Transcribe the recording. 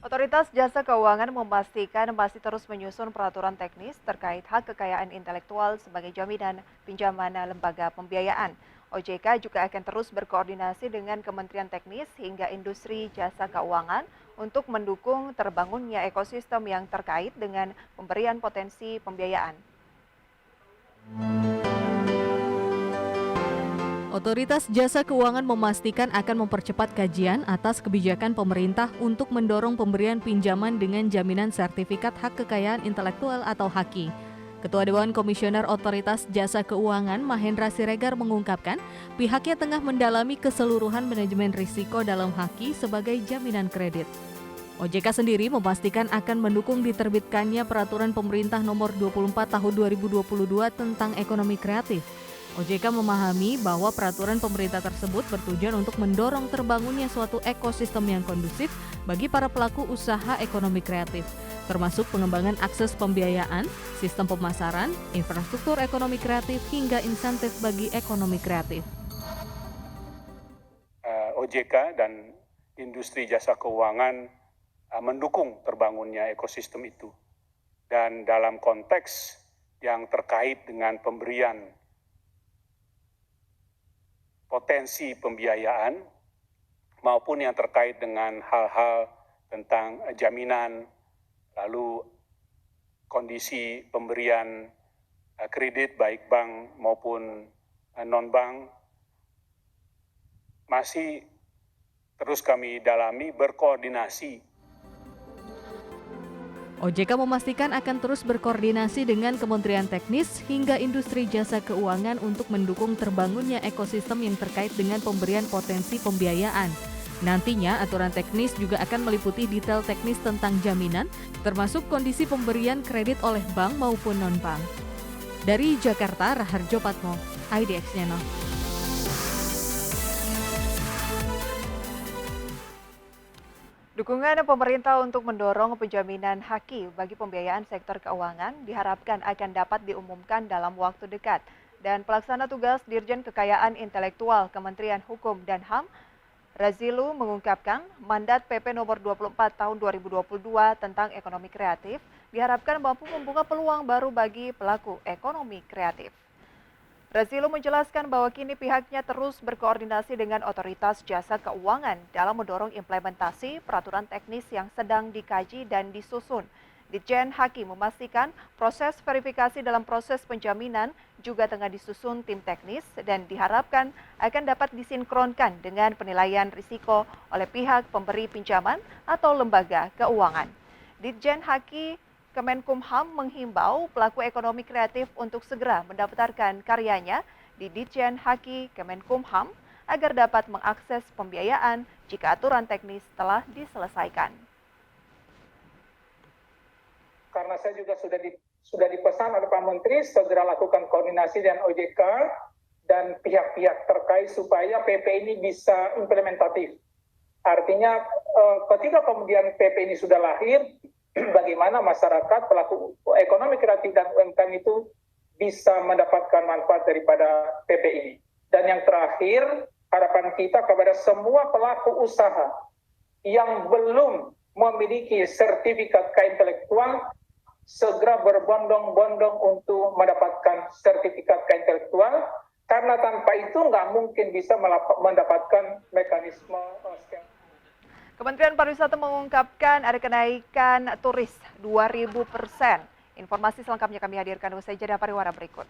Otoritas Jasa Keuangan memastikan masih terus menyusun peraturan teknis terkait hak kekayaan intelektual sebagai jaminan pinjaman lembaga pembiayaan. OJK juga akan terus berkoordinasi dengan Kementerian Teknis hingga industri jasa keuangan untuk mendukung terbangunnya ekosistem yang terkait dengan pemberian potensi pembiayaan. Otoritas Jasa Keuangan memastikan akan mempercepat kajian atas kebijakan pemerintah untuk mendorong pemberian pinjaman dengan jaminan sertifikat hak kekayaan intelektual atau HAKI. Ketua Dewan Komisioner Otoritas Jasa Keuangan Mahendra Siregar mengungkapkan pihaknya tengah mendalami keseluruhan manajemen risiko dalam HAKI sebagai jaminan kredit. OJK sendiri memastikan akan mendukung diterbitkannya Peraturan Pemerintah Nomor 24 Tahun 2022 tentang ekonomi kreatif. OJK memahami bahwa peraturan pemerintah tersebut bertujuan untuk mendorong terbangunnya suatu ekosistem yang kondusif bagi para pelaku usaha ekonomi kreatif, termasuk pengembangan akses pembiayaan, sistem pemasaran, infrastruktur ekonomi kreatif, hingga insentif bagi ekonomi kreatif. OJK dan industri jasa keuangan mendukung terbangunnya ekosistem itu. Dan dalam konteks yang terkait dengan pemberian potensi pembiayaan maupun yang terkait dengan hal-hal tentang jaminan, lalu kondisi pemberian kredit baik bank maupun non-bank, masih terus kami dalami berkoordinasi. OJK memastikan akan terus berkoordinasi dengan Kementerian Teknis hingga industri jasa keuangan untuk mendukung terbangunnya ekosistem yang terkait dengan pemberian potensi pembiayaan. Nantinya aturan teknis juga akan meliputi detail teknis tentang jaminan, termasuk kondisi pemberian kredit oleh bank maupun non-bank. Dari Jakarta, Raharjo Patmo, IDX Channel. Dukungan pemerintah untuk mendorong penjaminan HAKI bagi pembiayaan sektor keuangan diharapkan akan dapat diumumkan dalam waktu dekat. Dan pelaksana tugas Dirjen Kekayaan Intelektual Kementerian Hukum dan HAM, Razilu mengungkapkan mandat PP nomor 24 tahun 2022 tentang ekonomi kreatif diharapkan mampu membuka peluang baru bagi pelaku ekonomi kreatif. Razilu menjelaskan bahwa kini pihaknya terus berkoordinasi dengan otoritas jasa keuangan dalam mendorong implementasi peraturan teknis yang sedang dikaji dan disusun. Ditjen HAKI memastikan proses verifikasi dalam proses penjaminan juga tengah disusun tim teknis dan diharapkan akan dapat disinkronkan dengan penilaian risiko oleh pihak pemberi pinjaman atau lembaga keuangan. Ditjen HAKI Kemenkumham menghimbau pelaku ekonomi kreatif untuk segera mendaftarkan karyanya di Ditjen HAKI Kemenkumham agar dapat mengakses pembiayaan jika aturan teknis telah diselesaikan. Karena saya juga sudah dipesan oleh Pak Menteri segera lakukan koordinasi dengan OJK dan pihak-pihak terkait supaya PP ini bisa implementatif. Artinya ketika kemudian PP ini sudah lahir, bagaimana masyarakat, pelaku ekonomi kreatif dan UMKM itu bisa mendapatkan manfaat daripada PP ini. Dan yang terakhir, harapan kita kepada semua pelaku usaha yang belum memiliki sertifikat keintelektual, segera berbondong-bondong untuk mendapatkan sertifikat keintelektual, karena tanpa itu nggak mungkin bisa mendapatkan mekanisme scam. Kementerian Pariwisata mengungkapkan ada kenaikan turis 2.000%. Informasi selengkapnya kami hadirkan usai jeda pariwara berikut.